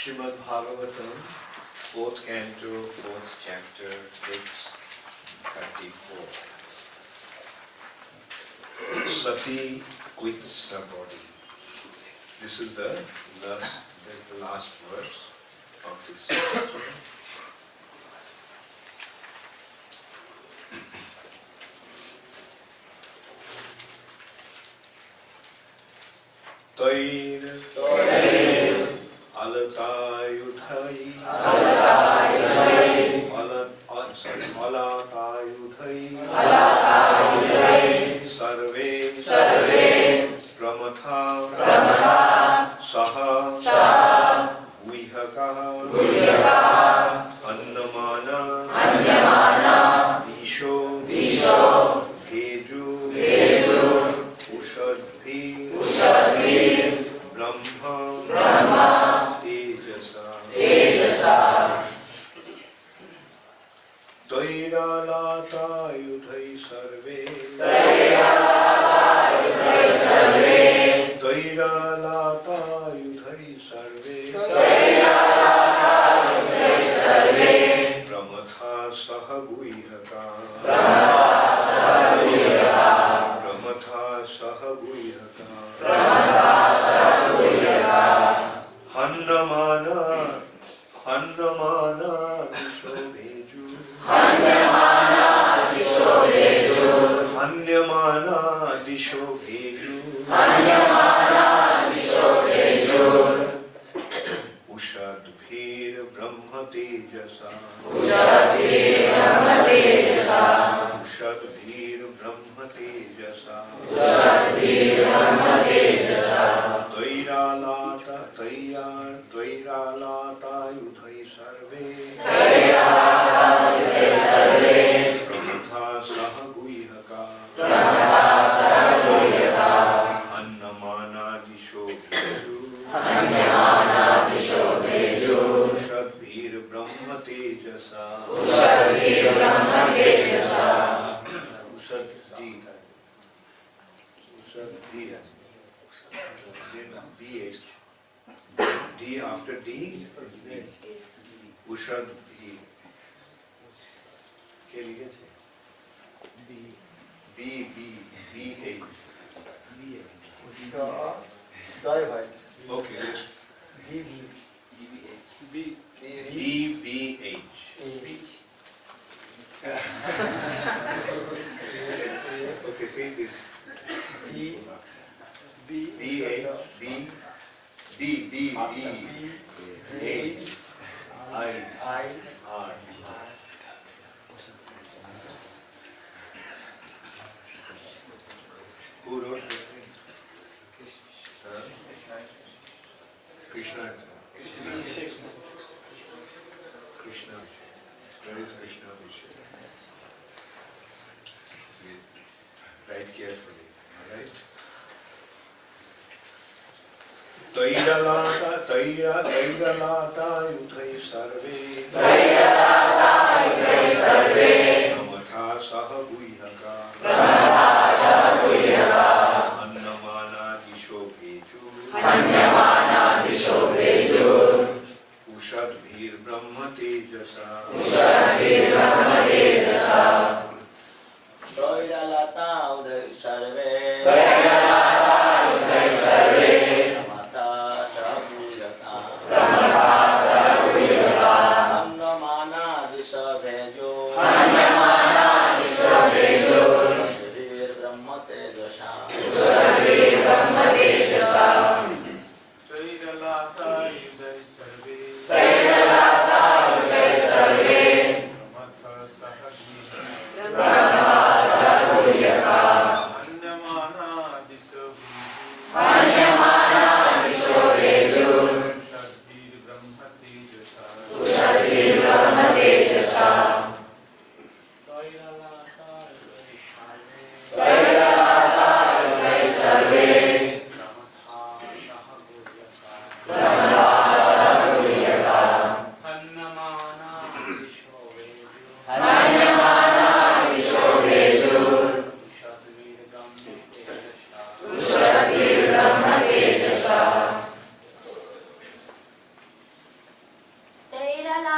Srimad Bhagavatam, 4th canto, 4th chapter, text 34. Sati quits her body. This is the last verse of this chapter. Toir alatayudhai sarve pramatha saha vihakaha annamana isho bheju ushadbhi Brahma Tejasa Toiralatayudhai sarve Toiralatayudhai sarve Pramatha saha guihaka Pramatha saha guihaka Hannamana disho bheju Hanyamana disho bheju Ushadbhir Brahma Tejasa Ushadbhir Brahma Tejasa Tvairalatayudhai sarve Pramatha saha guihaka Annamana disho bheju Ushadbhir Brahma Tejasa D after D, Ushad B. क्या लिखे थे? B H. Okay. D H. Okay, say this. D H. I R. Who wrote it? Krishna. Krishna. Where is Krishna? Write carefully. Alright? Tvairalatayudhai sarve Pramatha saha guihaka Annamana disho bheju Ushadbhir Brahma Tejasa Tvairalatayudhai sarve Brahma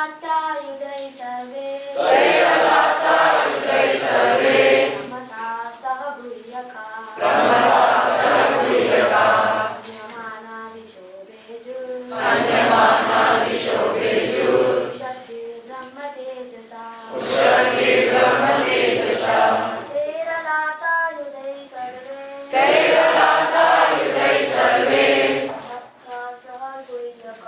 कैरलातायुधै सर्वे रमता सह गुह्यका अन्यमानादिशोभेजु शक्तिर्ब्रह्म तेजसा कैरलातायुधै सर्वे रमता सह गुह्यका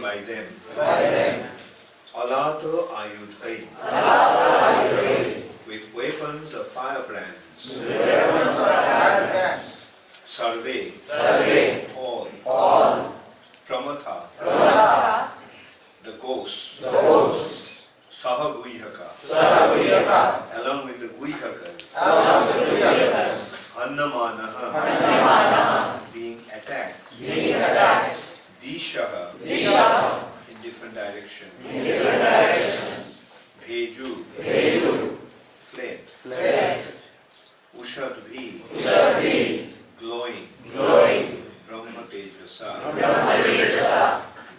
By them. Alato ayudhai. With weapons of firebrands. Sarve. All. Pramatha. The ghosts. Sahaguhyaka. Along with the Guhyakas. Annamanaha. Being attacked. Dishaha. In different directions. Bheju. Fled. Ushadvi. Glowing. Brahma Tejasa.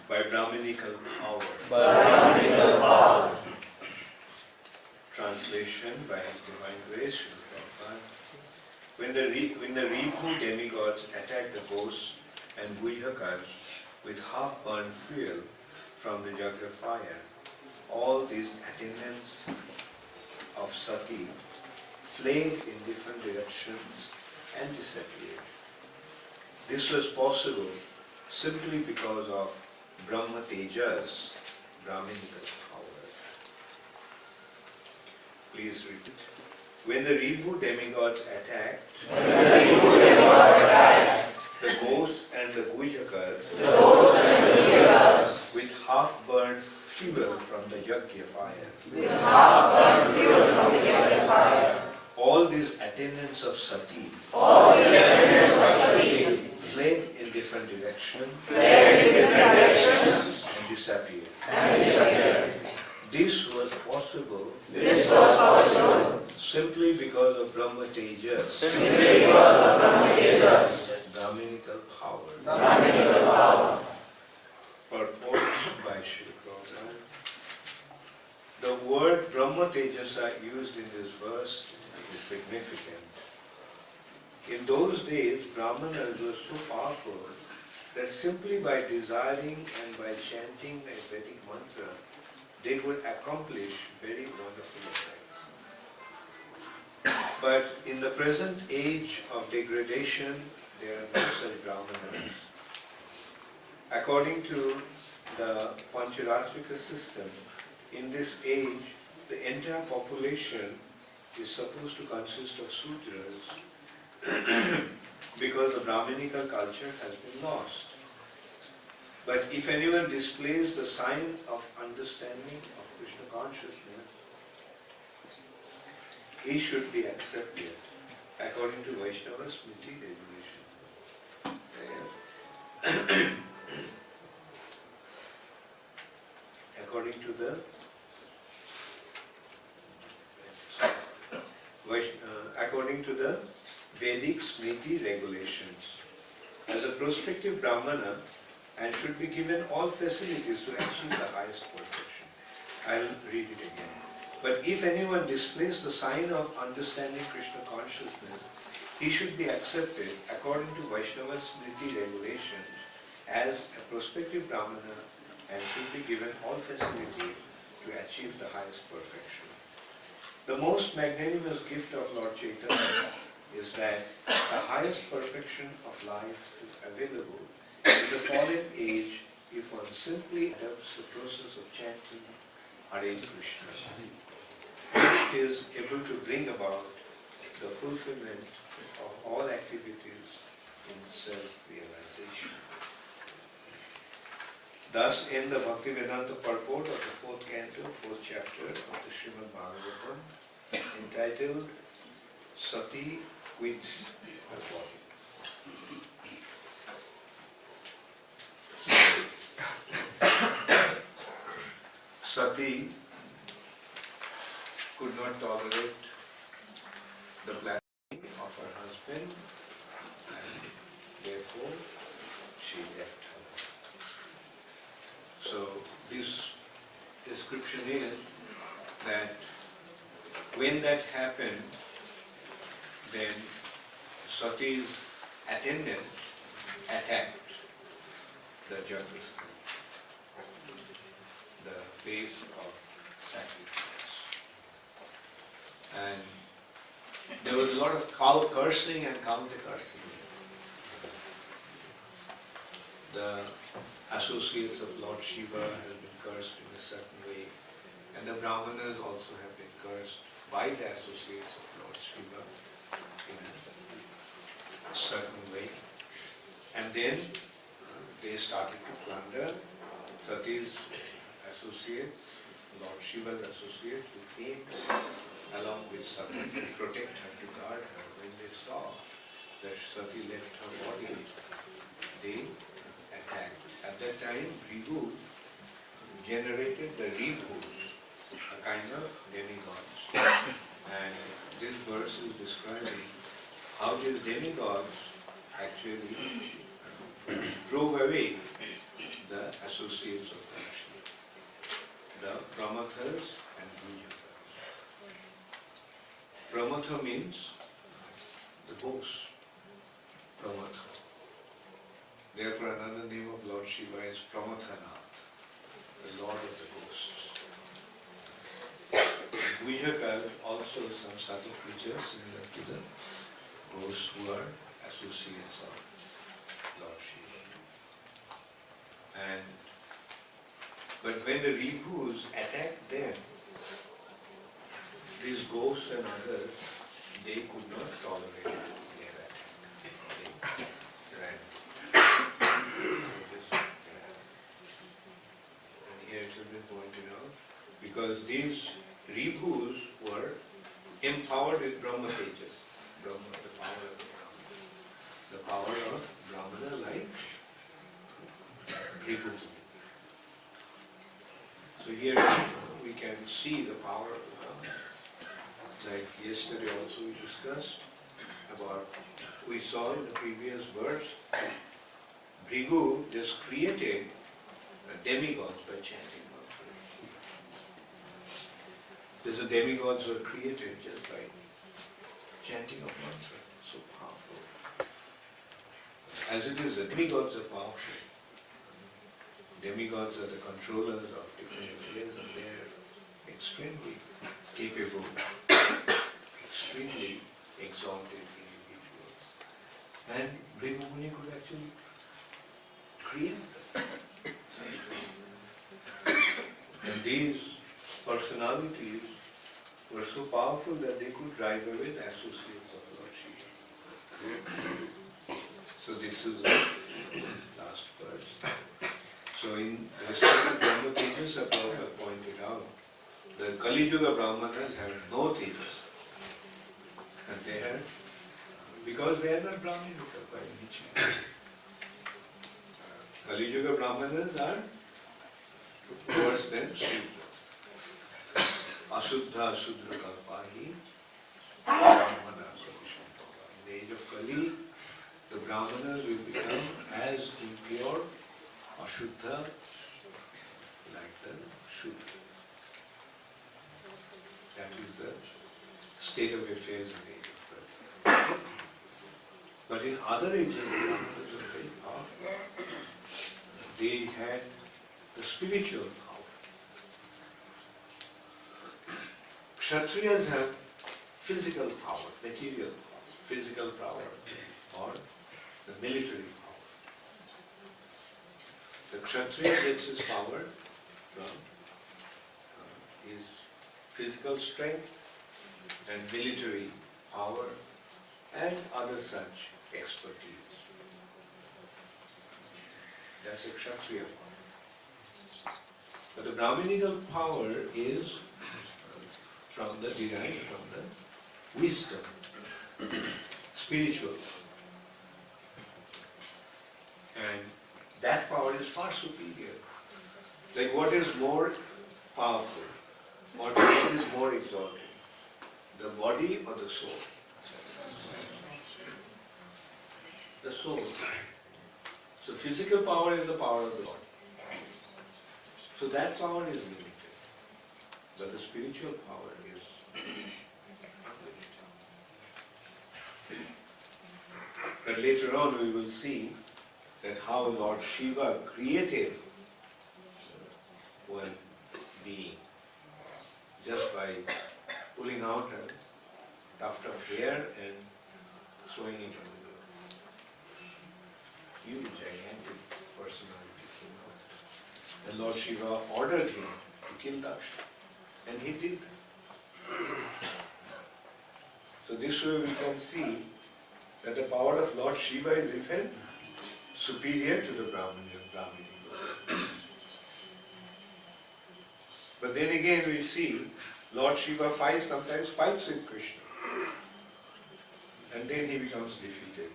By Brahminical power. Translation by Divine Grace. Prabhupada. When the Ribhu demigods attack the ghosts and Guhyakas with half-burned fuel from the Yajna fire, all these attendants of Sati fled in different directions and disappeared. This was possible simply because of Brahma Tejas, Brahminical power. Please repeat. When the Ribhu demigods attacked, the ghosts and the Guhyakas with half-burned fuel from the Yajna fire. All these attendants of Sati fled in different directions and disappeared. This was possible simply because of Brahma Tejas, Brahminical power. Purport by Sri Prabhupada. The word Brahma Tejasa used in this verse is significant. In those days, Brahmanas were so powerful that simply by desiring and by chanting a Vedic mantra, they could accomplish very wonderful effects. But in the present age of degradation, there are no such Brahmanas. According to the Pancharatrika system, in this age, the entire population is supposed to consist of Sudras because the Brahminical culture has been lost. But if anyone displays the sign of understanding of Krishna consciousness, he should be accepted according to Vaishnava Smriti regulation. According to the Vedic Smriti regulations. as a prospective Brahmana and should be given all facilities to achieve the highest perfection. I'll read it again. But if anyone displays the sign of understanding Krishna consciousness, he should be accepted according to Vaishnava Smriti regulations as a prospective Brahmana and should be given all facilities to achieve the highest perfection. The most magnanimous gift of Lord Chaitanya is that the highest perfection of life is available in the fallen age if one simply adopts the process of chanting Hare Krishna, which is able to bring about the fulfillment of all activities in self-realization. Thus, in the Bhaktivedanta purport of the 4th canto, 4th chapter of the Srimad Bhagavatam, entitled Sati quit her body. Sati could not tolerate the blasphemy of her husband and therefore she left her. So this description is that when that happened, then Sati's attendants attacked the Jagdasthana, the place of sacrifice. And there was a lot of cursing and counter-cursing. The associates of Lord Shiva have been cursed in a certain way, and the Brahmanas also have been cursed by the associates of Lord Shiva in a certain way. And then they started to plunder Sati's associates, Lord Shiva's associates, who came along with Sati to protect her, to guard her. When they saw that Sati left her body, they attacked. At that time, Bhrigu generated the Ribhus, a kind of demigods. And this verse is describing how these demigods actually drove away the associates of Krishna, the Pramathas and Bhujakas. Pramatha means the ghost, Pramatha. Therefore another name of Lord Shiva is Pramathanath, the Lord of the ghosts. Bhujakas also some subtle creatures similar to the ghosts who are associates of Lord Shiva. But when the Ribhus attacked them, these ghosts and others, they could not tolerate their attack. They ran. And here it has been pointed out, because these Ribhus were empowered with Brahma Tejas, Brahma, the power of the Brahma. The power of Brahmana like Ribhu. So here we can see the power of the Brahma. Like yesterday also we discussed about, we saw in the previous verse, Bhrigu just created demigods by chanting mantra. These demigods were created just by chanting of mantra. So powerful. As it is, the demigods are powerful. Demigods are the controllers of different affairs and they are extremely capable, extremely exalted individuals. And Bhrigu Muni could actually create them. And these personalities were so powerful that they could drive away the associates of Lord Shiva. So this is the last verse. So in respect to Brahma Tejas, Prabhupada pointed out, the Kali Yuga Brahmanas have no Tejas. And they have, because they are not Brahmanika by nature. Kali Yuga Brahmanas are worse than Sudra. Asuddha Sudra Kalpahi, Brahmana Sakushantava. In the age of Kali, the Brahmanas will become present age of Kali. But in other ages, the Brahmanas were very powerful. They had the spiritual power. Kshatriyas have physical power, material power, physical power, or the military power. The Kshatriya gets his power from his physical strength and military power and other such expertise. That's a Kshatriya power. But the Brahminical power is derived from the wisdom, spiritual. And that power is far superior. Like what is more powerful? What is more exalted? The body or the soul? The soul. So physical power is the power of the body. So that power is limited. But the spiritual power is unlimited. But later on we will see that how Lord Shiva created one being just by pulling out a tuft of hair and throwing it on the ground. Huge, gigantic personality. And Lord Shiva ordered him to kill Daksha. And he did. So this way we can see that the power of Lord Shiva is even superior to the Brahmini. But then again we see Lord Shiva sometimes fights with Krishna. And then he becomes defeated.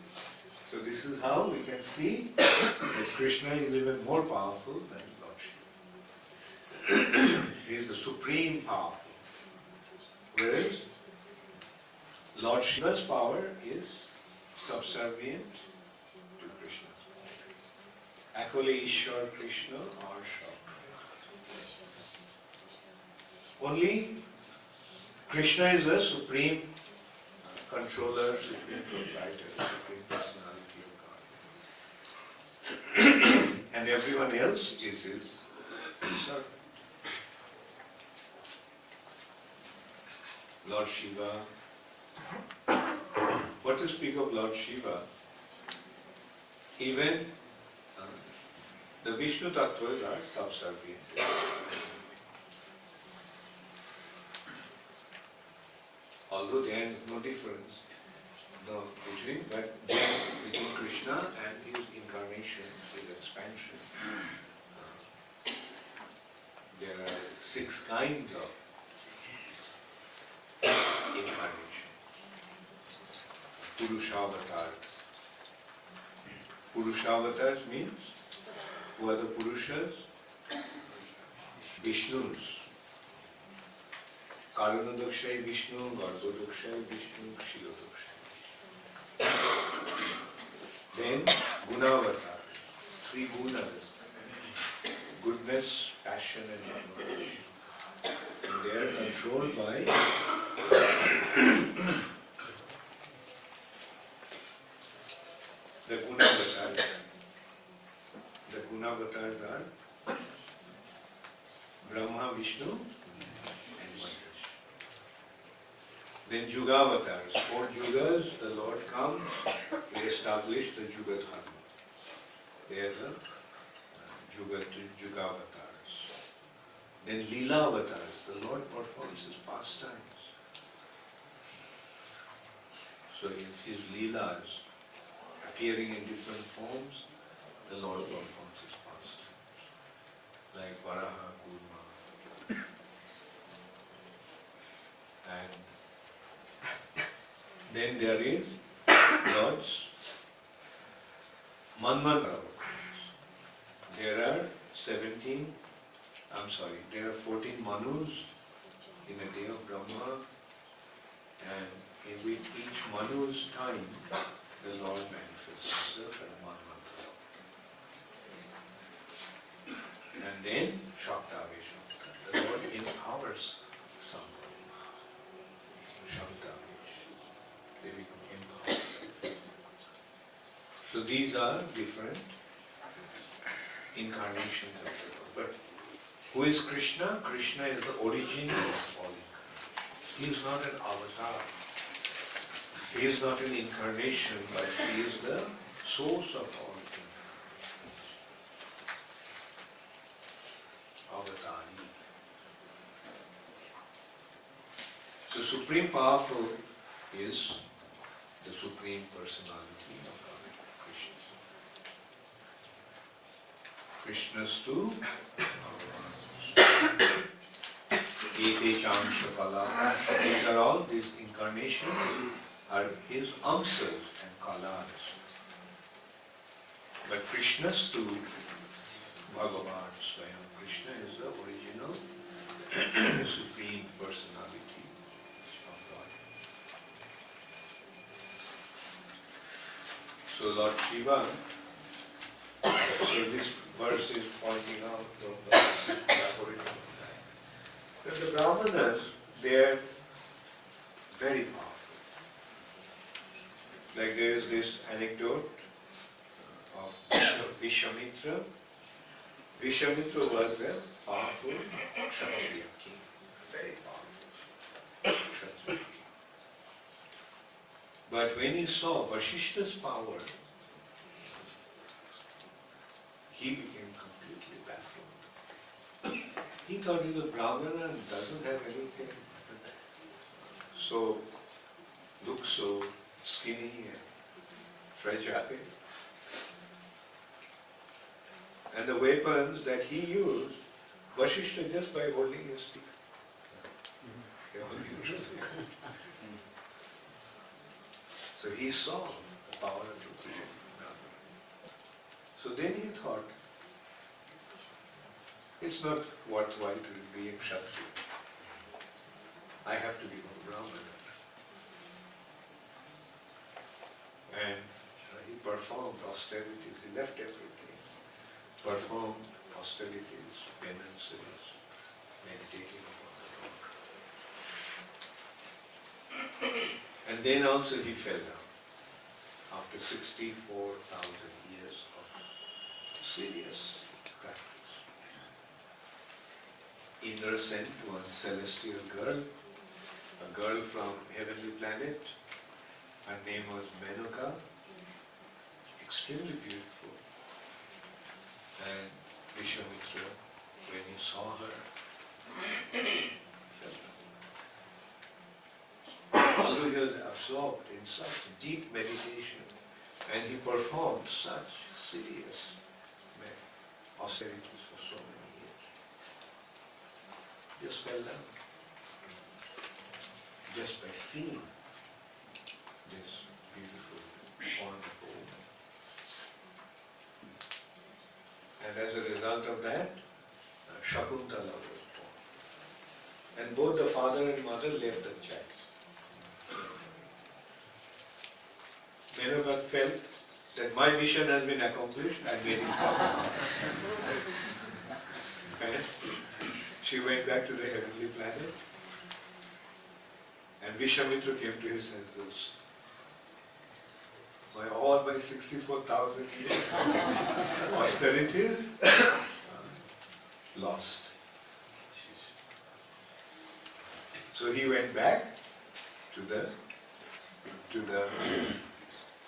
So this is how we can see that Krishna is even more powerful than Lord Shiva. He is the supreme powerful. Whereas Lord Shiva's power is subservient to Krishna's power. Akole Ishwar Krishna or Shah. Only Krishna is the supreme controller, supreme proprietor, supreme personality of God. And everyone else is his servant. Lord Shiva. What to speak of Lord Shiva? Even the Vishnu Tattvas are subservient. Although there is no difference between Krishna and his incarnation, his expansion. There are 6 kinds of incarnation. Purushavatars. Purushavatars means who are the Purushas? Vishnus. Karanadokshay Vishnu, Garbhodokshay Vishnu, Kshirodokshay. Then Gunavatar, 3 gunas, goodness, passion and love. And they are controlled by the Gunavatars. The Gunavatars are Brahma, Vishnu and Mahesh. Then Jugavatars. 4 Jugas, the Lord comes to establish the Juga Dharma. They are the Jugavatars. Then Leelavatars, the Lord performs his pastimes. So in his Leelas, appearing in different forms, the Lord performs his pastimes. Like Varaha, Kurma. And then there is Lord's Manvantara. There are 14 Manus in a day of Brahma, and in with each Manu's time, the Lord manifests himself as Manvantara. And then Shaktavesh, the Lord empowers somebody. Shaktavesh. So these are different incarnations of the Lord. But who is Krishna? Krishna is the origin of all incarnations. He is not an avatar. He is not an incarnation, but he is the source of all incarnations. Avatari. So Supreme Powerful is the Supreme Personality of God, Krishna. Krishnastu Ete Chamsha Kala. These are all, these incarnations are his amsas and kalas. But Krishnastu Bhagavan Swayam. Krishna is the original Supreme Personality of God. So Lord Shiva, so this verse is pointing out that the Brahmanas, they are very powerful. Like there is this anecdote of Vishwamitra. Vishwamitra was a powerful Kshatriya king, very powerful Kshatriya king. But when he saw Vasishta's power, he became completely baffled. He thought he's a Brahmana and doesn't have anything. So, looks so skinny and fragile. And the weapons that he used, Vasishta just by holding his stick. So he saw the power of the King. So then he thought, it's not worthwhile to be a Kshatriya. I have to become a Brahmana. And he performed austerities, he left everything, performed austerities, penances, meditating upon the Lord. And then also he fell down after 64,000 years of serious practice. Indra sent one celestial girl, a girl from heavenly planet. Her name was Menuka, extremely beautiful. And Vishwamitra, when he saw her, although he was absorbed in such deep meditation, and he performed such serious austerities for so many years, just fell down. Just by seeing this beautiful, wonderful woman. And as a result of that, Shakuntala was born. And both the father and mother left the child. Menuka felt that my mission has been accomplished, I made it possible. And she went back to the heavenly planet, and Vishwamitra came to his senses. All my 64,000 years austerities lost. So he went back to the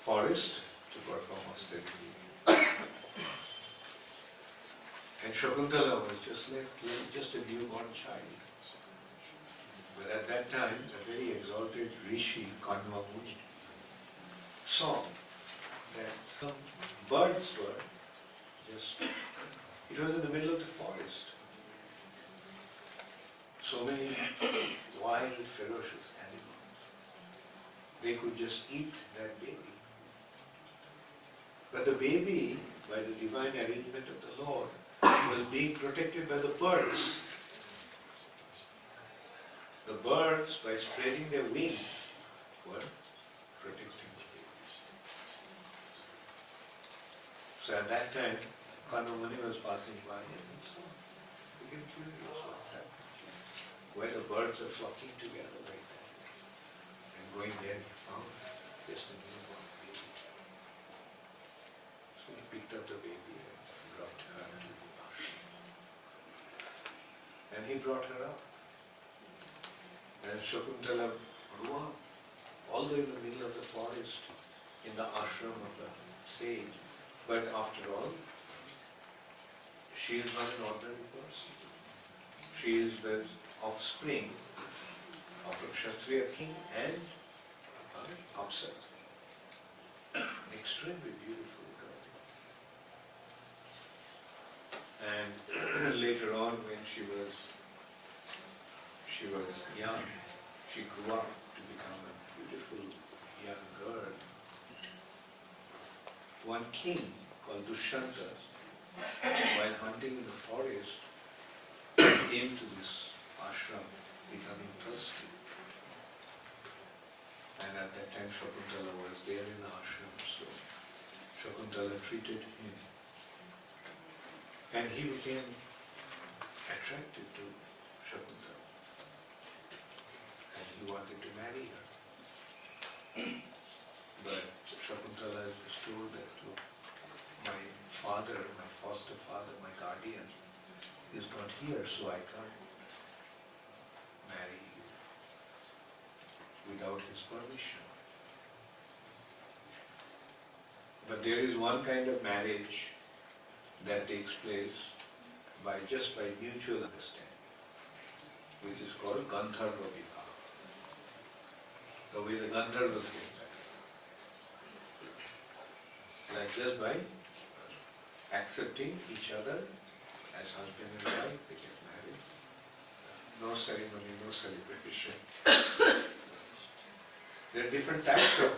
forest to perform austerity. And Shakuntala was just a newborn child. But at that time, a very exalted rishi, Kanva Muni, saw that some birds were it was in the middle of the forest. So many wild, ferocious animals. They could just eat that baby. But the baby, by the divine arrangement of the Lord, was being protected by the birds. The birds, by spreading their wings, were protecting the babies. So at that time, Kanva Muni was passing by and so became curious what's happening. Why the birds are flocking together like that. And going there, he found just a newborn baby. and he brought her up. And Shakuntala grew up all the way in the middle of the forest in the ashram of the sage. But after all, she is not an ordinary person. She is the offspring of a Kshatriya king and an Apsara. An extremely beautiful girl. And later on, when she was young, she grew up to become a beautiful young girl. One king called Dushyanta, while hunting in the forest, came to this ashram becoming thirsty. And at that time Shakuntala was there in the ashram, so Shakuntala treated him. And he became attracted to Shakuntala. And he wanted to marry her. But Shakuntala was told that, look, my father, my foster father, my guardian, is not here, so I can't marry you without his permission. But there is one kind of marriage that takes place just by mutual understanding, which is called Gandharva Vivaha. The way the Gandharvas get married. Like just by accepting each other as husband and wife, they get married. No ceremony, no celebration. There are different types of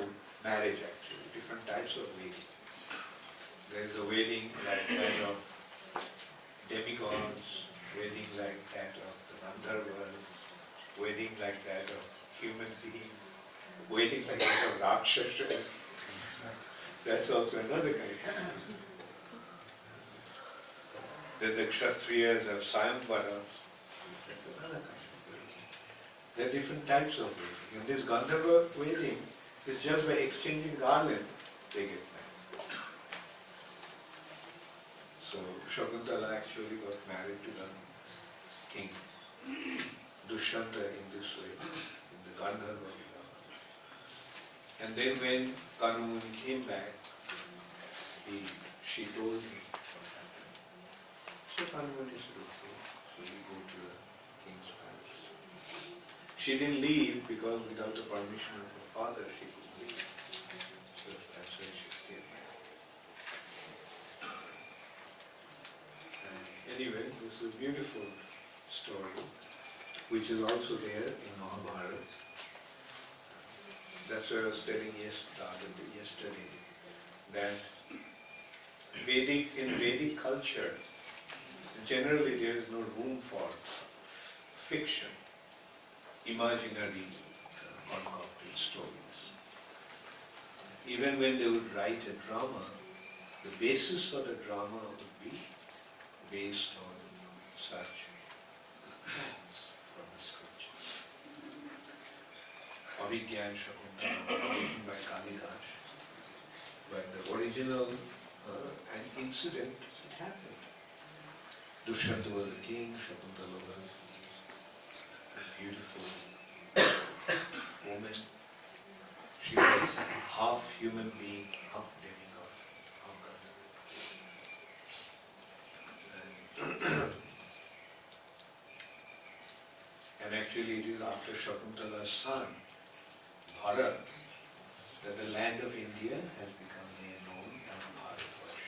marriage actually, different types of wedding. There is a wedding like that of demigods, wedding like that of the Gandharvas, wedding like that of human beings, wedding like that of Rakshasas. That's also another kind. Then the Kshatriyas have Sayamvaras. That's another kind of wedding. There are different types of wedding. And this Gandharva wedding is just by exchanging garland, they get married. So Shakuntala actually got married to the king Dushyanta in this way, in the Gandharva Vivaha. And then when Kanumuni came back, she told him what happened. So Kanumuni said, okay, so we go to the king's palace. She didn't leave because without the permission of her father she couldn't leave. So that's why she stayed there. And anyway, this is a beautiful story, which is also there in Mahabharata. That's what I was telling yesterday, that in Vedic culture, generally there is no room for fiction, imaginary concocted stories. Even when they would write a drama, the basis for the drama would be based on such facts from the scriptures. Abhigyan Shakuntala, written by Kalidas. But the original an incident, it happened. Dushyanta was a king, Shakuntala was a beautiful woman. She was half human being, half demigod, half god. And actually it is after Shakuntala's son, Bharat, that the land of India has become known as Bharatvarsh.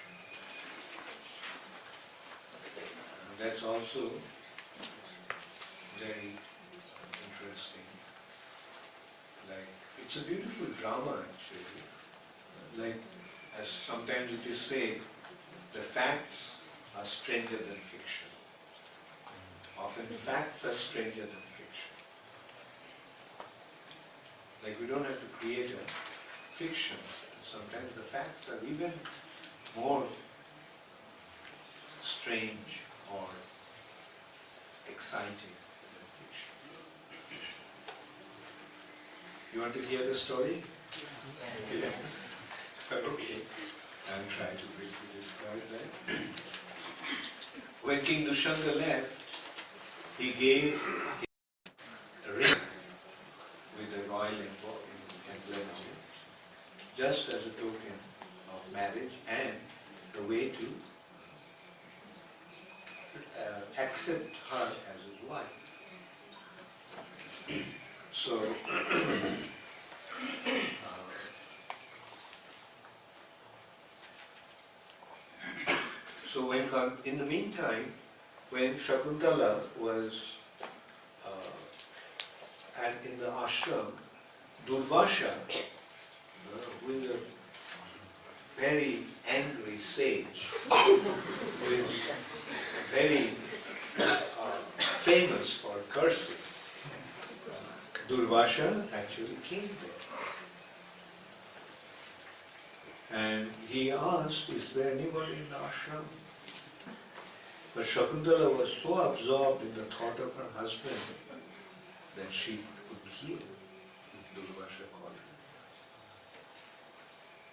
That's also very interesting. Like, it's a beautiful drama actually. Like, as sometimes it is said, the facts are stranger than fiction. Often facts are stranger than fiction. Like, we don't have to create a fiction. Sometimes the facts are even more strange or exciting than fiction. You want to hear the story? Yes. Okay. I'll try to briefly describe that. When King Dushyanta left, he gave a ring with the royal emblem just as a token of marriage and the way to accept her as his wife. So, in the meantime, when Shakuntala was in the ashram, Durvasha, who is a very angry sage, who is very famous for cursing, Durvasha actually came there. And he asked, is there anyone in the ashram? But Shakuntala was so absorbed in the thought of her husband that she couldn't hear Durvasha calling.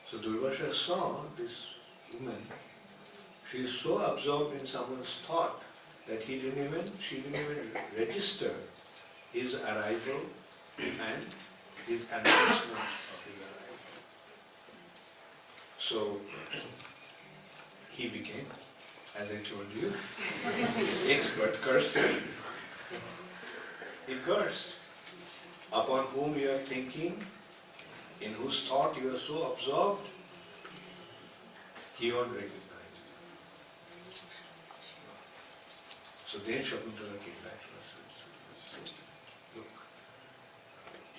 So Durvasha saw this woman, she is so absorbed in someone's thought that she didn't even register his arrival and his announcement of his arrival. So he became, as I told you, expert cursor. He cursed. Upon whom you are thinking, in whose thought you are so absorbed, he won't recognize you. So then Shakuntala came back to us and said, look,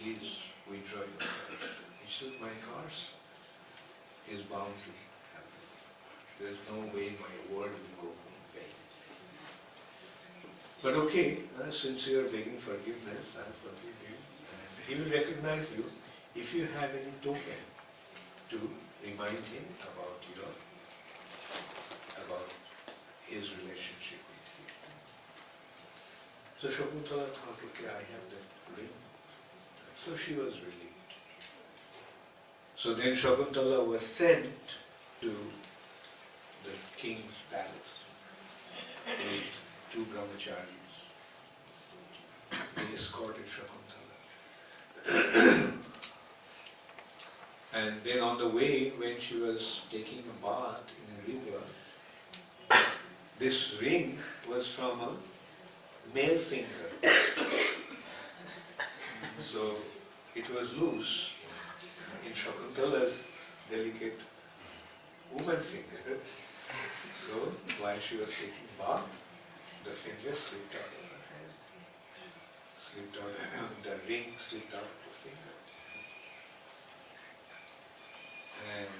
please withdraw your curse. He said, my curse is bound to happen. There is no way my word will go in vain. But okay, since you are begging forgiveness, I forgive you. And he will recognize you if you have any token to remind him about his relationship with you. So Shakuntala thought, okay, I have that ring. So she was relieved. So then Shakuntala was sent to the king's palace with two brahmacharis. They escorted Shakuntala. And then on the way, when she was taking a bath in a river, this ring was from a male finger. So it was loose in Shakuntala's delicate woman finger. So while she was taking bath, the finger slipped out of her hand. Slipped out, the ring slipped out of the finger. And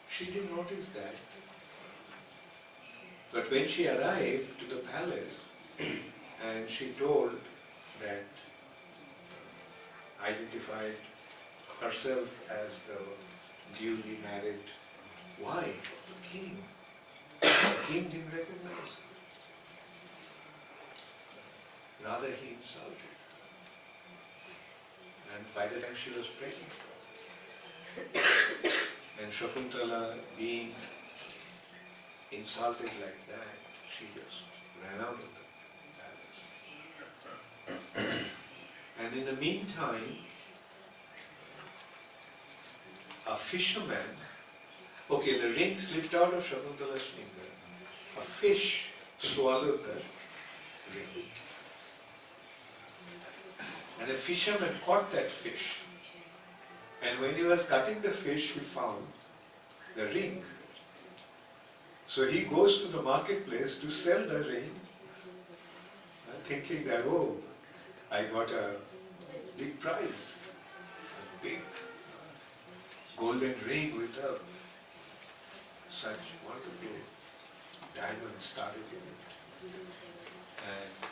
she didn't notice that. But when she arrived to the palace and she told that, identified herself as the duly married wife of the king didn't recognize her. Rather, he insulted her. And by the time she was pregnant, and Shakuntala being insulted like that, she just ran out of the palace. And in the meantime, a fisherman, okay, the ring slipped out of Shakuntala's finger. A fish swallowed the ring. And a fisherman caught that fish. And when he was cutting the fish, he found the ring. So he goes to the marketplace to sell the ring, thinking that, oh, I got a big prize, a big golden ring with such wonderful diamonds studded in it.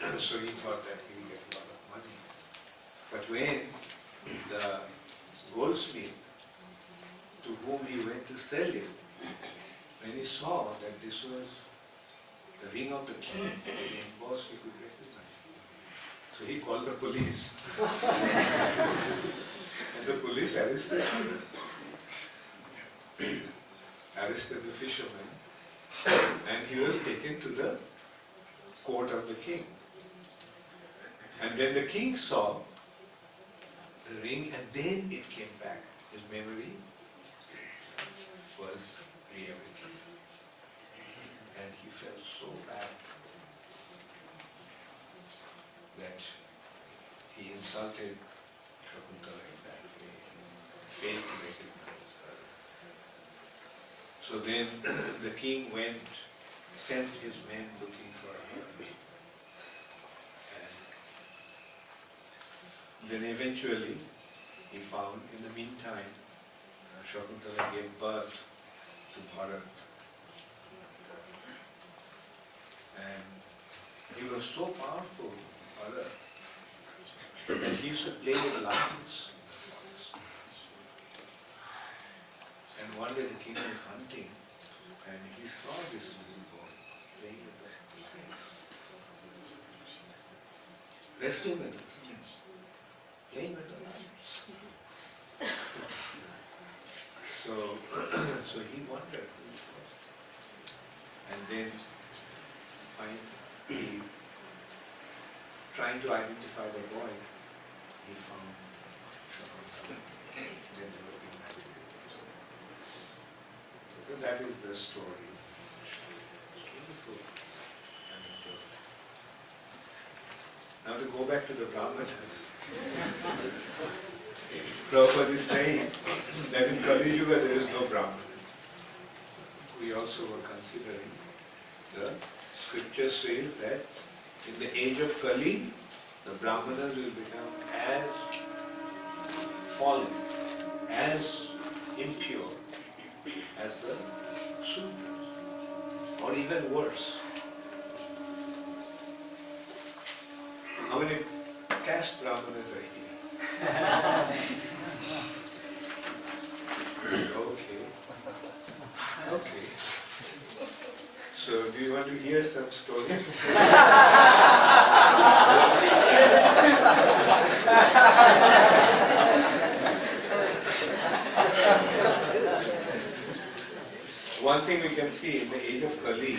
And so he thought that he would get a lot of money. But when the goldsmith to whom he went to sell it, when he saw that this was the ring of the king, the emboss, he could recognize it. So he called the police. And the police arrested him. Arrested the fisherman, and he was taken to the court of the king. And then the king saw the ring and then it came back. His memory was reality. And he felt so bad that he insulted Shakuntala in that way, failed to recognize her. So then the king sent his men looking for her. And then eventually he found, in the meantime, Shakuntala gave birth to Bharat. And he was so powerful, Bharat, that he used to play with lions. And one day the king was hunting and he saw this little boy playing with the lions. Wrestling with the lions. Playing with the lions. So he wondered. And then finally, trying to identify the boy, he found Shakuntala. Then they were united. So that is the story. It's beautiful anecdote. Now to go back to the Brahmanas. Prabhupada is saying that in Kali Yuga there is no Brahmana. We also were considering the scripture says that in the age of Kali, the Brahmanas will become as fallen, as impure as the Sudras, or even worse. How many caste Brahmanas are here? Okay. So, do you want to hear some stories? One thing we can see in the age of Kali,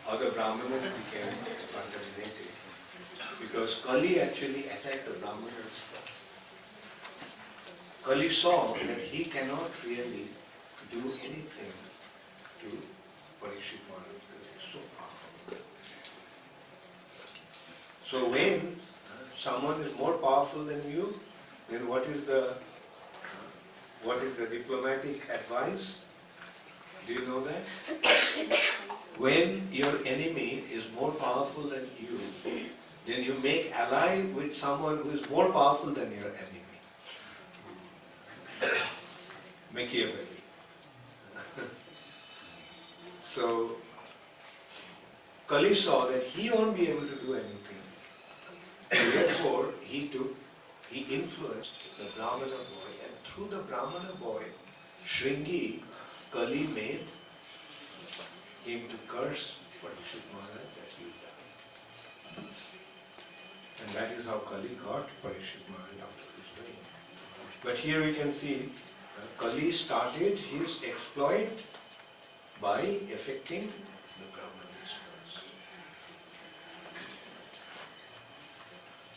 how the Brahmanas became contaminated. Because Kali actually attacked the Brahmanas first. Kali saw that he cannot really do anything to Parikshit Maharaj because he's so powerful. So when someone is more powerful than you, then what is the diplomatic advice? Do you know that? When your enemy is more powerful than you, then you make ally with someone who is more powerful than your enemy. Machiavelli. So, Kali saw that he won't be able to do anything. Therefore, he influenced the Brahmana boy, and through the Brahmana boy, Shringi, Kali made him to curse Parikshit Maharaj that he died. And that is how Kali got Parikshit Maharaj out of his reign. But here we can see Kali started his exploit by affecting the Brahmanas first.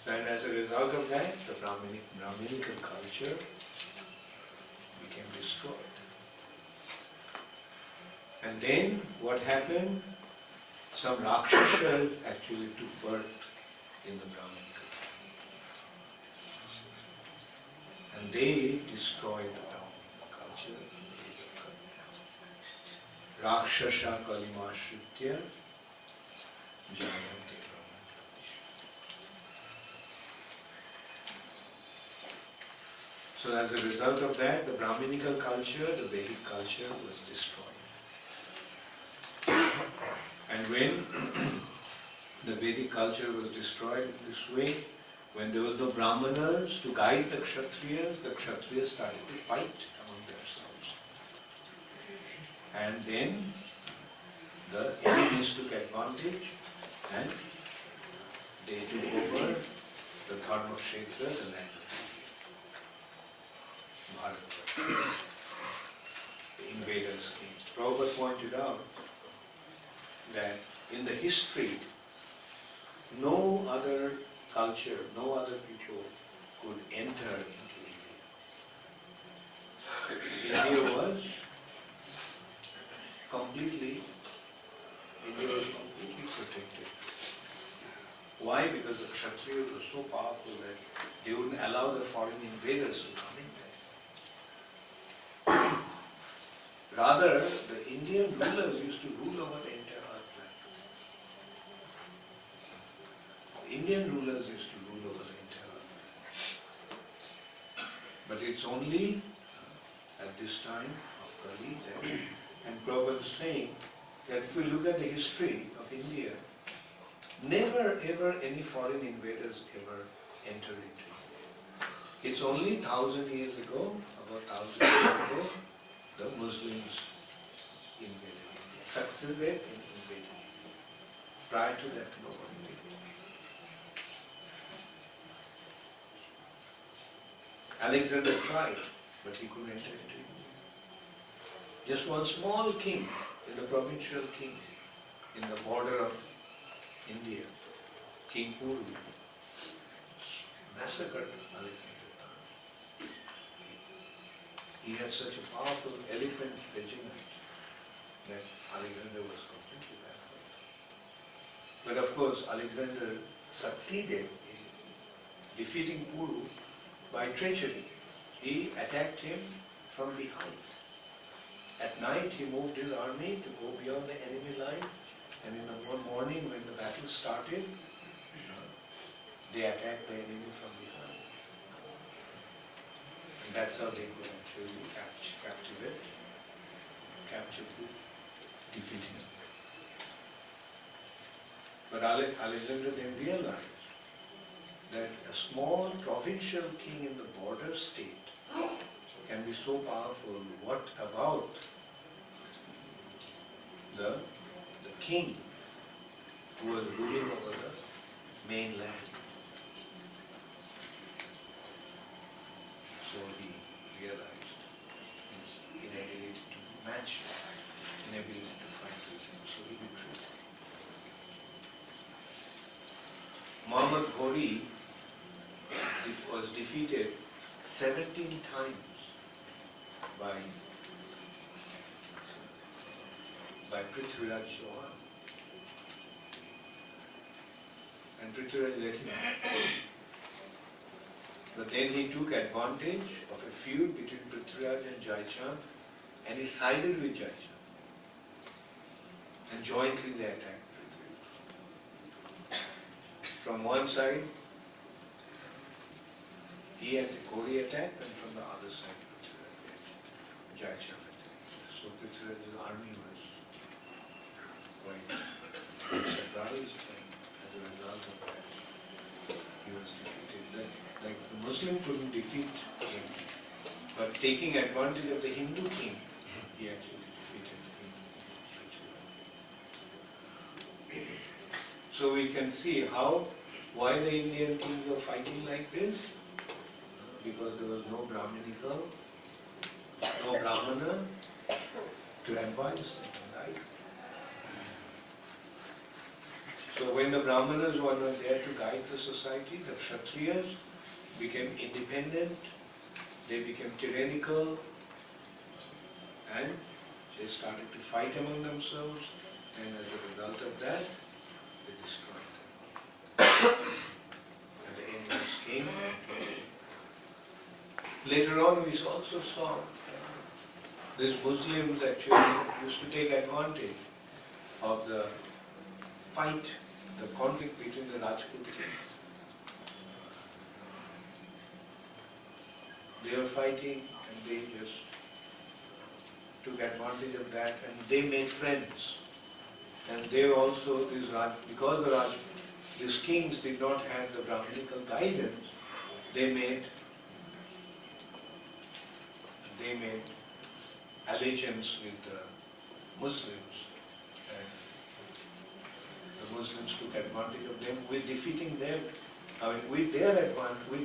And as a result of that, the Brahminical culture became destroyed. And then what happened? Some Rakshasas actually took birth in the Brahminical culture. And they destroyed the Brahminical culture. Rakshasa kalimashritya jayante brahmana. So as a result of that, the Brahminical culture, the Vedic culture was destroyed. And when the Vedic culture was destroyed in this way, when there was no Brahmanas to guide the Kshatriyas started to fight among themselves. And then the enemies took advantage and they took over the Dharma Kshetra, the land of Bharat. The invaders came. Prabhupada pointed out that in the history, no other culture, no other people could enter into India. India was completely protected. Why? Because the Kshatriyas were so powerful that they wouldn't allow the foreign invaders to come in there. Rather, the Indian rulers used to rule over the entire earth. Indian rulers used to rule over the entire earth. But it's only at this time of Kali that, and Prabhupada is saying that if we look at the history of India, never ever any foreign invaders ever entered into India. It's only 1,000 years ago, about 1,000 years ago, the Muslims invaded India, succeeded in invading India. Prior to that, nobody did. Alexander tried, but he couldn't enter into India. Just one small king, the provincial king, in the border of India, King Puru, massacred Alexander. He had such a powerful elephant regiment that Alexander was completely baffled. But of course, Alexander succeeded in defeating Puru by treachery. He attacked him from behind. At night, he moved his army to go beyond the enemy line, and in the morning, when the battle started, they attacked the enemy from behind. And that's how they could actually capture Puru, defeat him. But Alexander then realized that a small provincial king in the border state can be so powerful. What about the king who was ruling over the mainland? So he realized his inability to match him, inability to fight with him, so he retreated. Muhammad Ghori was defeated 17 times by Prithviraj Chauhan. And Prithviraj let him out. But then he took advantage of a feud between Prithviraj and Jaichand, and he sided with Jaichand. And jointly they attacked Prithviraj. From one side, he and Ghori attacked, and from the other side, Jaichand attacked. So Prithviraj's army was quite surprised, and as a result of that, he was defeated. Like the Muslim couldn't defeat him, but taking advantage of the Hindu king, he actually defeated the Hindu. So we can see why the Indian kings were fighting like this. Because there was no Brahmanical, no Brahmana to advise them, right? So when the Brahmanas were not there to guide the society, the Kshatriyas became independent, they became tyrannical, and they started to fight among themselves, and as a result of that, they destroyed them. And the enemies came. Later on, we also saw these Muslims actually used to take advantage of the fight, the conflict between the Rajput kings. They were fighting and they just took advantage of that, and they made friends. And they also, because these kings did not have the Brahminical guidance, they made allegiance with the Muslims, and the Muslims took advantage of them with defeating them. I mean, with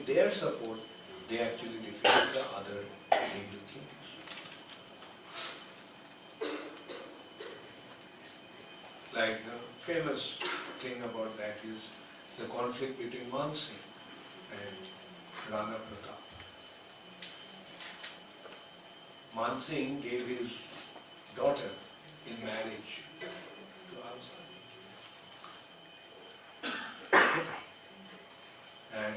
their support, they actually defeated the other Hindu kings. Like the famous thing about that is the conflict between Mansi and Rana Pratap. Mansi gave his daughter in marriage to Alsa. And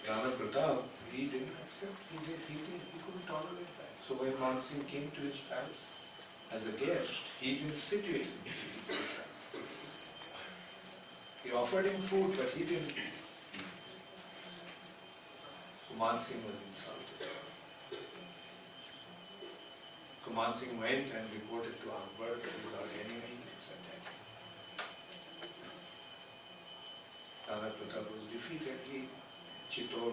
Rana Pratap, he didn't accept, he couldn't tolerate that. So when Mansi came to his palace as a guest, he didn't sit with him. He offered him food, but he didn't eat. So Mansi was insulted. So Mansi went and reported to Akbar that our enemy is attacking. Rana Pratap was defeated. Chittor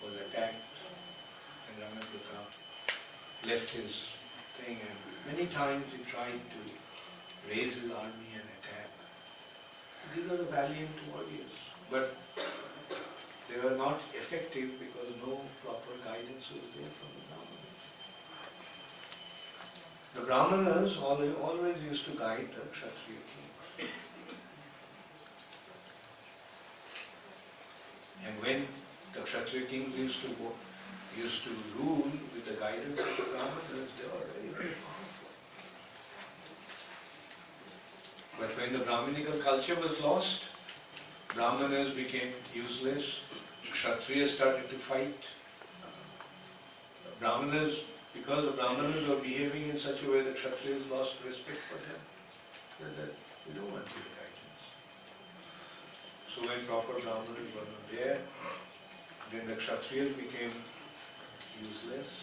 was attacked, and Rana Pratap left his thing, and many times he tried to raise his army and attack. These are the valiant warriors, but they were not effective because no proper guidance was there from the Brahmanas. The Brahmanas always used to guide the Kshatriya kings. And when the Kshatriya kings used to rule with the guidance of the Brahmanas, they were very, very powerful. But when the Brahminical culture was lost, Brahmanas became useless, Kshatriyas started to fight. Brahmanas, because the Brahmanas were behaving in such a way that Kshatriyas lost respect for them, that we don't want your guidance. So when proper Brahmanas were not there, then the Kshatriyas became useless,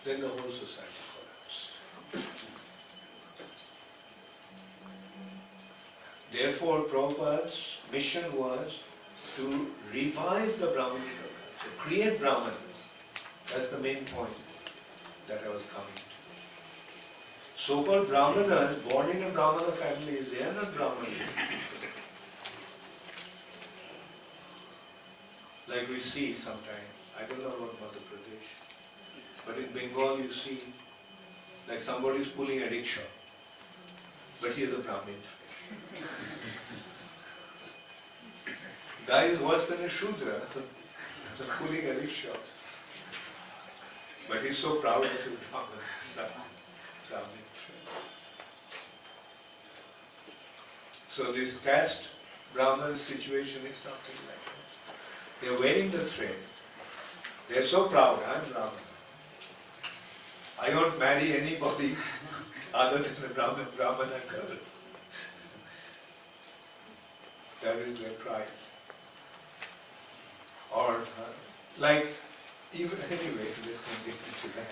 then the whole society collapsed. Therefore, Prabhupada's mission was to revive the Brahminical culture, create Brahmanas. That's the main point that I was coming to. So-called Brahmanas, born in a Brahmana family, they are not Brahmanas. Like we see sometimes, I don't know about Madhya Pradesh, but in Bengal you see, like somebody is pulling a rickshaw, but he is a Brahmin. Guy is worse than a Shudra, pulling a rickshaw. But he's so proud of his Brahmin. So this caste Brahman situation is something like that. They're wearing the thread. They're so proud, I'm Brahman. I won't marry anybody other than a Brahmana girl. That is their pride. Or like, even anyway, let's not get into that.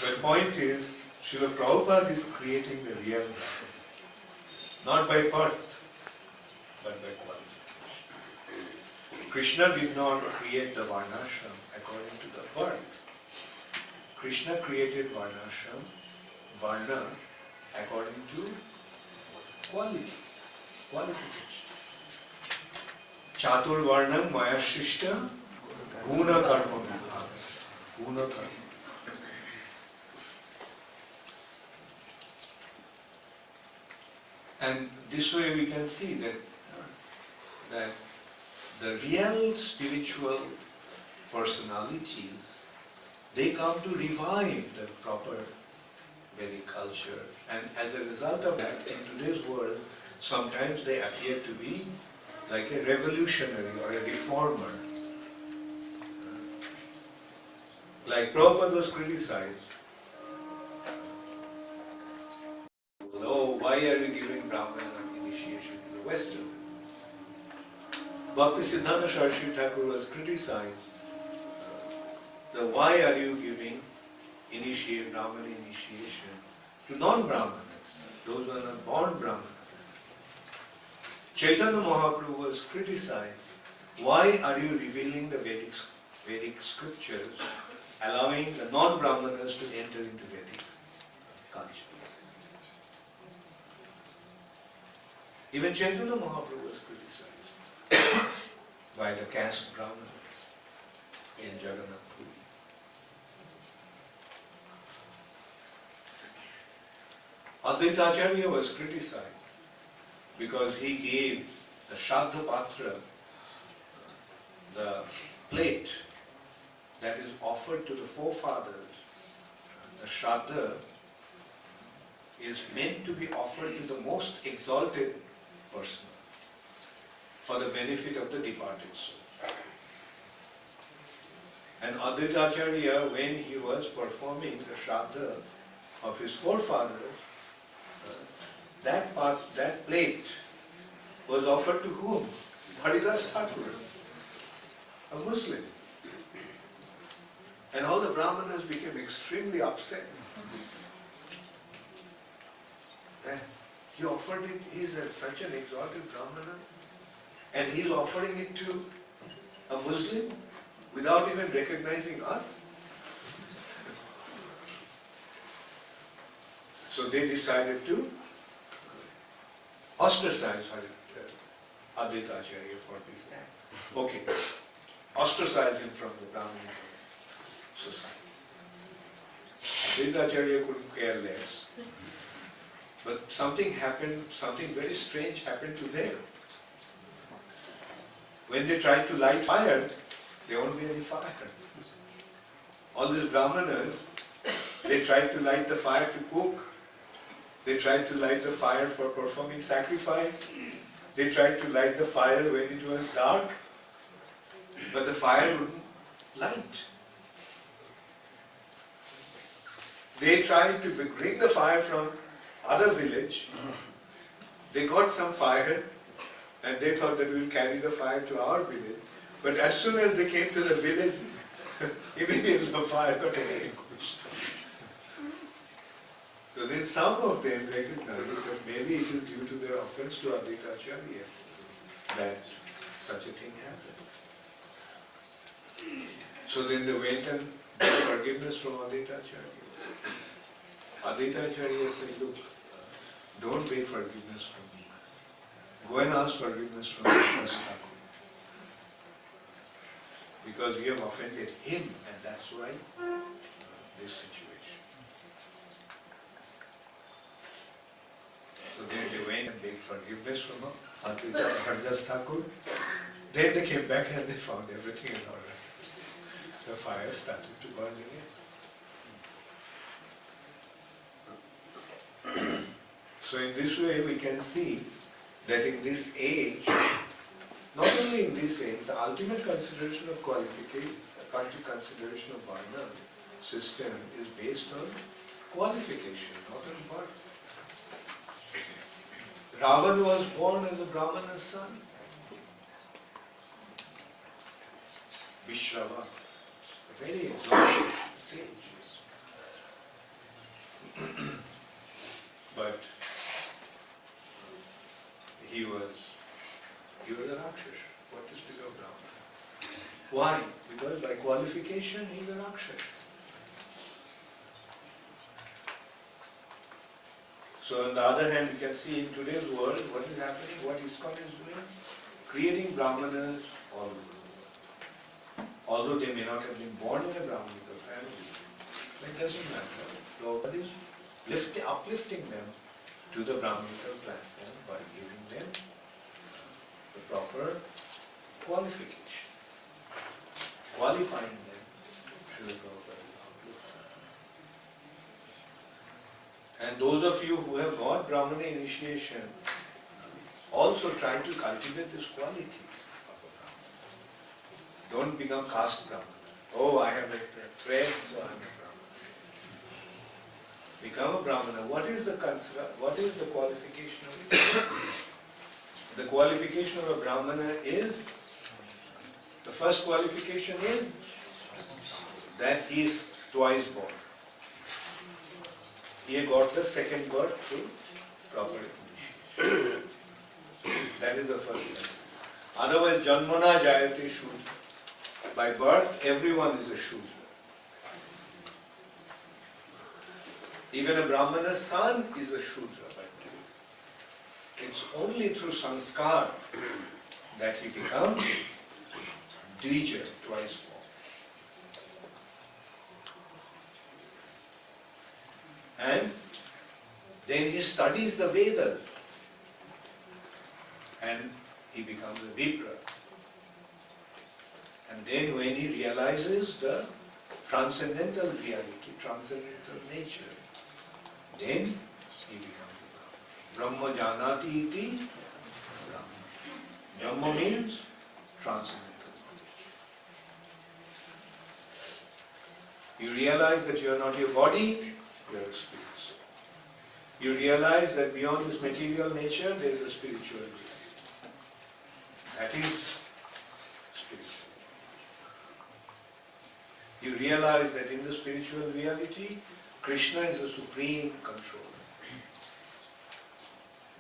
The point is, Srila Prabhupada is creating the real Brahman. Not by birth, but by qualification. Krishna did not create the Varnashram according to the birth. Krishna created Varnashram, Varna, according to qualification. Chatur Varnam Maya Shishta Guna Karma Vibhaga. Guna Karma. And this way we can see that the real spiritual personalities, they come to revive the proper Vedic culture. And as a result of that, in today's world, sometimes they appear to be like a revolutionary or a reformer. Like Prabhupada was criticized. Oh, why are you giving Brahmana initiation to the Western? Bhakti Siddhanta Saraswati Thakur was criticized. Why are you giving Brahmana initiation to non-Brahmanas, those who are not born Brahmanas? Chaitanya Mahaprabhu was criticized. Why are you revealing the Vedic scriptures, allowing the non-Brahmanas to enter into Vedic culture? Even Chaitanya Mahaprabhu was criticized by the caste Brahmanas in Jagannath Puri. Advaita Acharya was criticized. because he gave the Shraddha Patra, the plate that is offered to the forefathers. The Shraddha is meant to be offered to the most exalted person for the benefit of the departed soul. And Advaita Acharya, when he was performing the Shraddha of his forefathers, that plate was offered to whom? Haridas Thakur, a Muslim. And all the Brahmanas became extremely upset. He offered it, he is such an exalted Brahmana, and he is offering it to a Muslim without even recognizing us. So they decided to ostracize Advaita Acharya for this act. Okay, ostracize him from the Brahmin society. Advaita Acharya couldn't care less. But something happened, something very strange happened to them. When they tried to light fire, there won't be any fire. All these Brahmanas, they tried to light the fire to cook. They tried to light the fire for performing sacrifice. They tried to light the fire when it was dark. But the fire wouldn't light. They tried to bring the fire from other village. They got some fire and they thought that we will carry the fire to our village. But as soon as they came to the village, immediately the fire got extinguished. So then some of them recognized that maybe it is due to their offense to Advaita Acharya that such a thing happened. So then they went and got forgiveness from Advaita Acharya. Advaita Acharya said, look, don't beg forgiveness from me. Go and ask forgiveness from Srimad. Because we have offended him, and that's why this situation. So then they went and begged forgiveness from Haridas Thakur. Then they came back and they found everything is alright. The fire started to burn again. So in this way we can see that in this age, not only in this age, the ultimate consideration of qualification, consideration of Varna system is based on qualification, not on birth. Ravan was born as a Brahmana's son. Vishrava, a very exalted sage. But he was a Rakshasa. What is bigger Brahmana? Why? Because by qualification he is a Rakshasa. So on the other hand, you can see in today's world what is happening, what ISKCON is doing, creating Brahmanas all over the world. Although they may not have been born in a Brahmanical family, it doesn't matter. Prabhupada is uplifting them to the Brahmanical platform by giving them the proper qualification, qualifying them to the Prabhupada. And those of you who have got Brahmana initiation also try to cultivate this quality of a Brahmana. Don't become caste Brahmana. Oh, I have a thread, so I am a Brahmana. Become a Brahmana. What is the qualification of it? The qualification of a Brahmana is, the first qualification is that he is twice born. He got the second birth through proper initiation. That is the first thing. Otherwise, Janmana Jayate Shudra. By birth, everyone is a Shudra. Even a Brahmana's son is a Shudra by birth. It's only through sanskar that he becomes Dvija, twice born. And then he studies the Vedas. and he becomes a Vipra. And then when he realizes the transcendental reality, transcendental nature, then he becomes a Brahma. Brahma janati iti Brahma. Brahma means transcendental knowledge. You realize that you are not your body, you are a spirit. You realize that beyond this material nature there is a spiritual reality. That is spiritual. You realize that in the spiritual reality, Krishna is the supreme controller.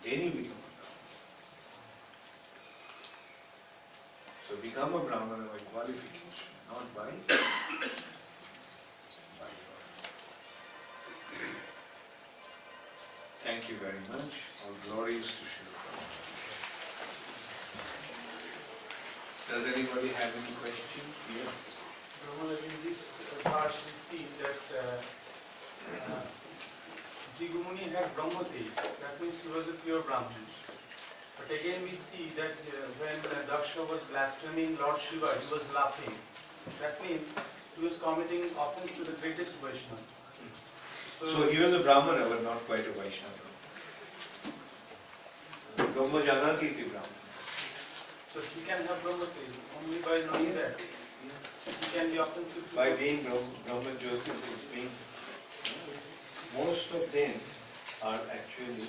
Then you become a Brahmana. So become a Brahmana by qualification, not by birth. Thank you very much. All glories to Srila Prabhupada. Does anybody have any questions? Yeah. Brahmana, in this part we see that Jigumuni had Brahmati, that means he was a pure Brahman. But again we see that when Daksha was blaspheming Lord Shiva, he was laughing. That means he was committing offense to the greatest Vaishnava. So he was a Brahmana but not quite a Vaishnava. Brahma janati iti Brahmana. So he can have Brahmati only by knowing that. He can be offensive to By being Brahma Jyoti, being most of them are actually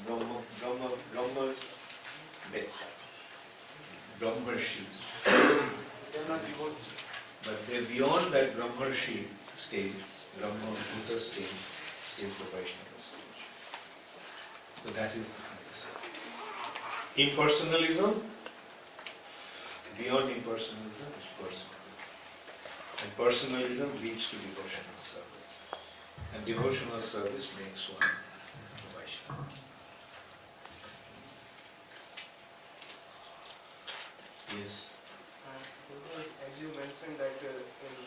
Brahmas, Brahmarshis. they are not devotees. But they're beyond that Brahmarshi stage, Brahma Bhuta stage, is the Vaishnava stage. So that is the highest. Impersonalism, beyond impersonalism is personal. And personalism leads to devotional service. And devotional service makes one a Vaishnava. Yes. As you mentioned that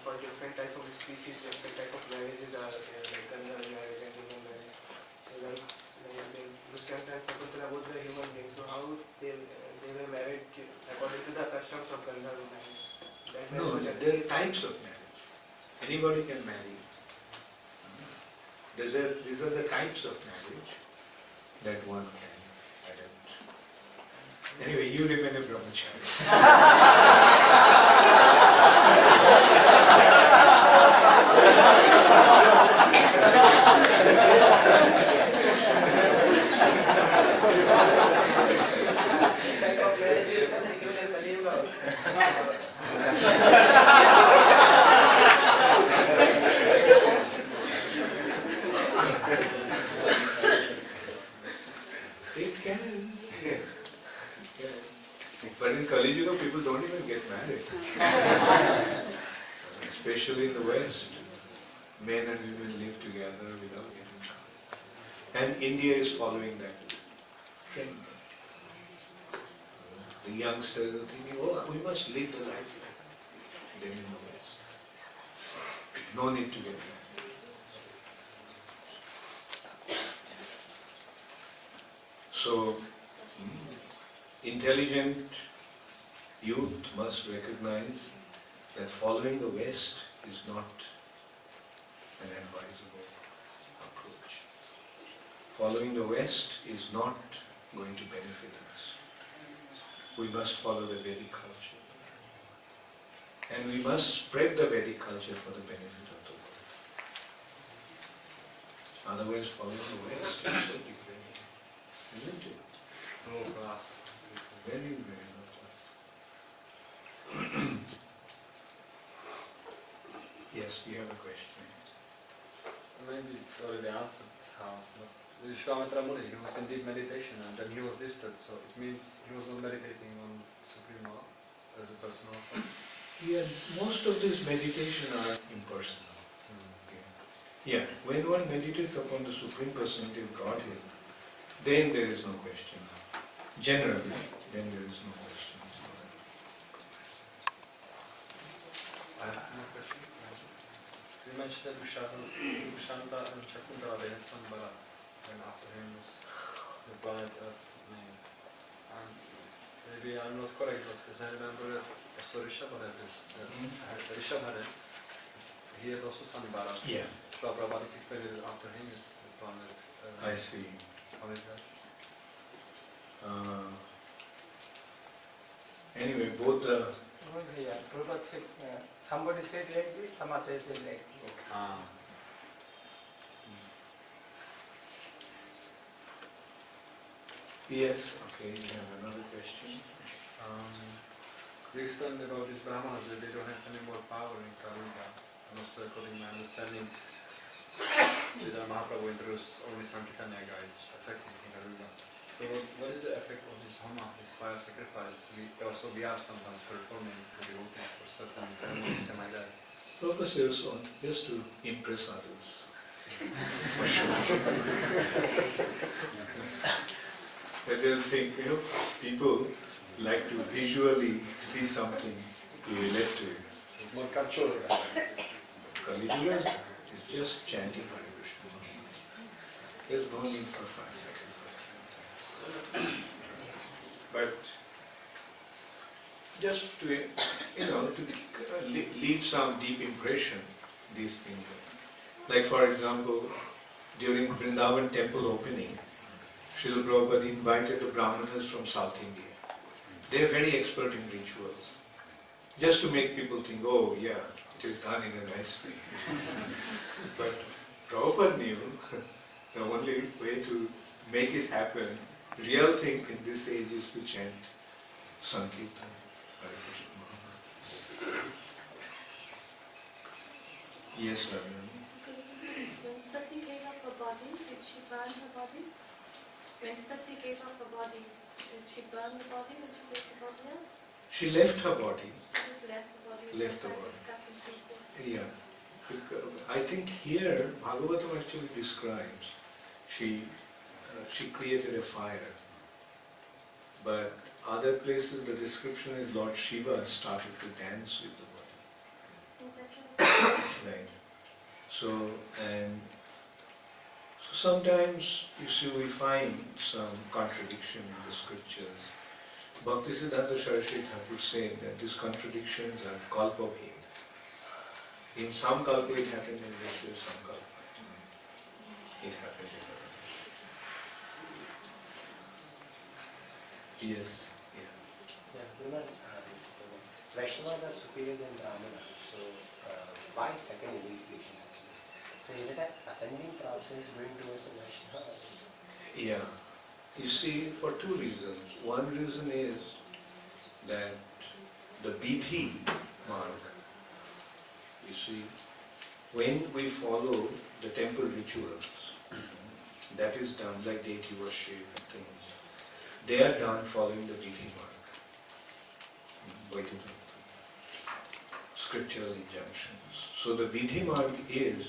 for different type of species, different type of marriages are like Gandhar marriage and human marriage. So like Dushyanta and Sakuntala both were human beings. So how they were married according to the customs of Gandhar marriage? No, there are types of marriage. Anybody can marry. These are the types of marriage that one can adopt. Anyway, you remain a brahmachari. type of marriage is given in Kali Yuga. It can. But in Kali Yuga, people don't even get married. Especially in the West. Men and women live together without getting married. And India is following that trend. The youngsters are thinking, oh, we must live the life like them in the West. No need to get married. So, intelligent youth must recognize that following the West is not an advisable approach. Following the West is not going to benefit us. We must follow the Vedic culture. And we must spread the Vedic culture for the benefit of the world. Otherwise, following the West is so degrading. Isn't it? No class. Very, very low class. Yes, you have a question. Maybe it's already answered how. But Vishwamitra Muni, he was in deep meditation and then he was disturbed, so it means he was not meditating on Supreme Lord as a personal thing. Yeah, most of these meditation are impersonal. Yeah, when one meditates upon the Supreme Personality of Godhead, then there is no question. Generally, then there is no question. I have no questions. You mentioned that Dushanta and Shakuntala, they had Sambara, and after him was the planet Earth named. And Maybe I'm not correct, but as I remember that also Rishabharat is Rishabharat. He had also sung Bharat. Yeah, Prabhupada is explained it after him is the one that I see. how is that? Anyway, both the Yeah, Prabhupada said, somebody said like this, some other said like this. Ah. yes. Okay, you have another question. You explained about these Brahmanas that they don't have any more power in Kalinga. And also according to my understanding, Chaitanya Mahaprabhu introduced only Sankirtanya guys effective in Kalinga. So what is the effect of this Homa, this fire sacrifice? We are sometimes performing the devotees for certain ceremonies and like that. Purpose is on just to impress others. For sure. But they'll think, people like to visually see something to relate to it. It's more cultural. Kali Yuga is just chanting Hare Krishna. There's no need for fire sacrifice. But just to, to leave some deep impression, these things. Like for example, during Vrindavan temple opening, Srila Prabhupada invited the Brahmanas from South India. They are very expert in rituals. Just to make people think, oh yeah, it is done in a nice way. But Prabhupada knew the only way to make it happen, real thing in this age is to chant Sankirtan. Hare Krishna Mahaprabhu. Yes, Ravina. When Sati gave up her body, did she burn her body? When Sati gave up her body, did she burn the body? Did she take the body out? She left her body. She just left the body. Left the Like body. it's cut in pieces. Yeah. I think here Bhagavatam actually describes she created a fire. But other places the description is Lord Shiva started to dance with the body. I think that's what it's Right. So sometimes you see we find some contradiction in the scriptures. Bhaktisiddhanta Saraswati Thakur said that these contradictions are kalpabhed. In some kalpa it happened in this way, some kalpa it happened in another. Yes, yeah. Yeah, Vaishnavas are superior than Brahmanas, so why second initiation? So is it an ascending process going towards a Vaishnava? Yeah. You see, for two reasons. One reason is that the Vidhi mark, you see, when we follow the temple rituals, that is done like deity worship and things, they are done following the Vidhi mark, Vaidhi, scriptural injunctions. So the Vidhi mark is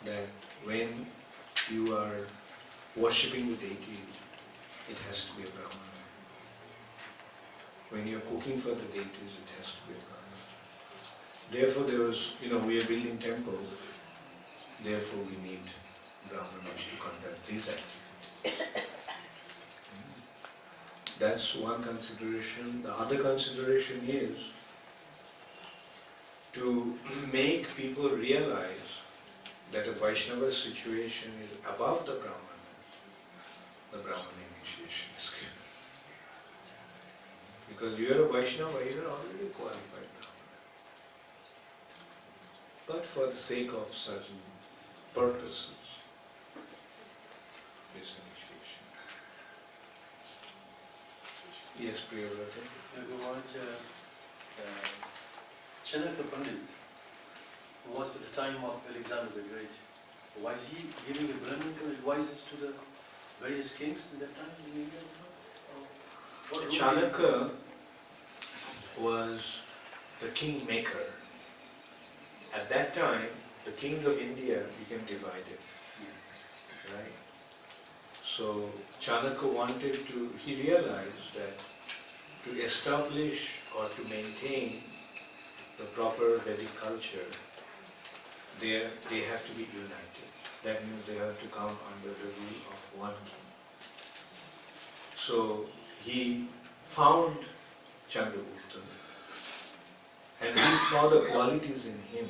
that when you are worshipping the deity, it has to be a Brahmana. When you are cooking for the deities, it has to be a Brahmana. Therefore there was, we are building temples, therefore we need Brahmanas to conduct these activities. That's one consideration. The other consideration is to make people realize that a Vaishnava situation is above the Brahmana. The Brahmana initiation is given. Because you are a Vaishnava, you are already qualified Brahmana. But for the sake of certain purposes, this initiation. Yes, Priyavrata. Chanaka Pandit was at the time of Alexander the Great. Was he giving the Brahminical advices to the various kings in that time in India? What role Chanaka was the kingmaker. At that time, the kings of India became divided. Right? So Chanaka he realized that to establish or to maintain the proper Vedic culture, they have to be united. That means they have to come under the rule of one king. So he found Chandragupta and he saw the qualities in him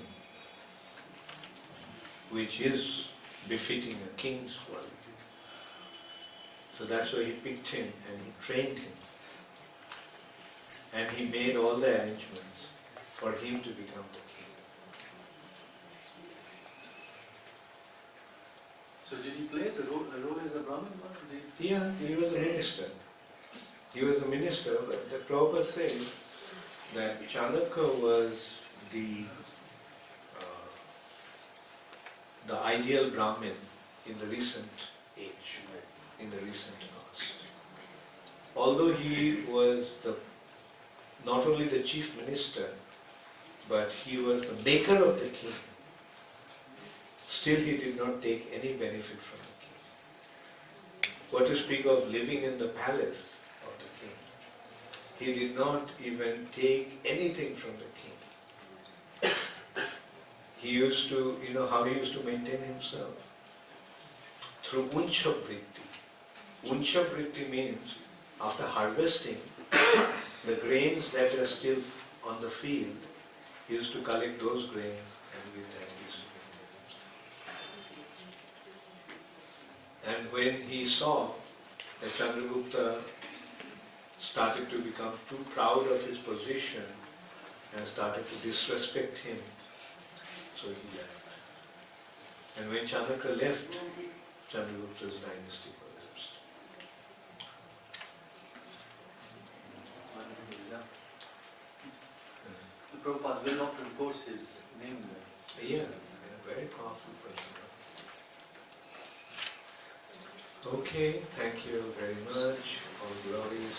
which is befitting a king's quality. So that's why he picked him and he trained him. And he made all the arrangements for him to become the king. So did he play the role as a Brahmin? Or did he? Yeah, he was a minister. He was a minister, but the Prabhupada says that Chanakya was the ideal Brahmin in the recent age, in the recent past. Although he was not only the chief minister, but he was the maker of the king, still he did not take any benefit from the king. What to speak of living in the palace of the king? He did not even take anything from the king. He used to, how he used to maintain himself? Through uncha vritti. Uncha vritti means after harvesting, the grains that are still on the field, he used to collect those grains and with that he used to maintain himself. And when he saw that Chandragupta started to become too proud of his position and started to disrespect him, so he left. And when Chanakya left, Chandragupta's dynasty collapsed. Wonderful example. The Prabhupada will not enforce his name there. Yeah, very powerful person. Okay, thank you very much. All glories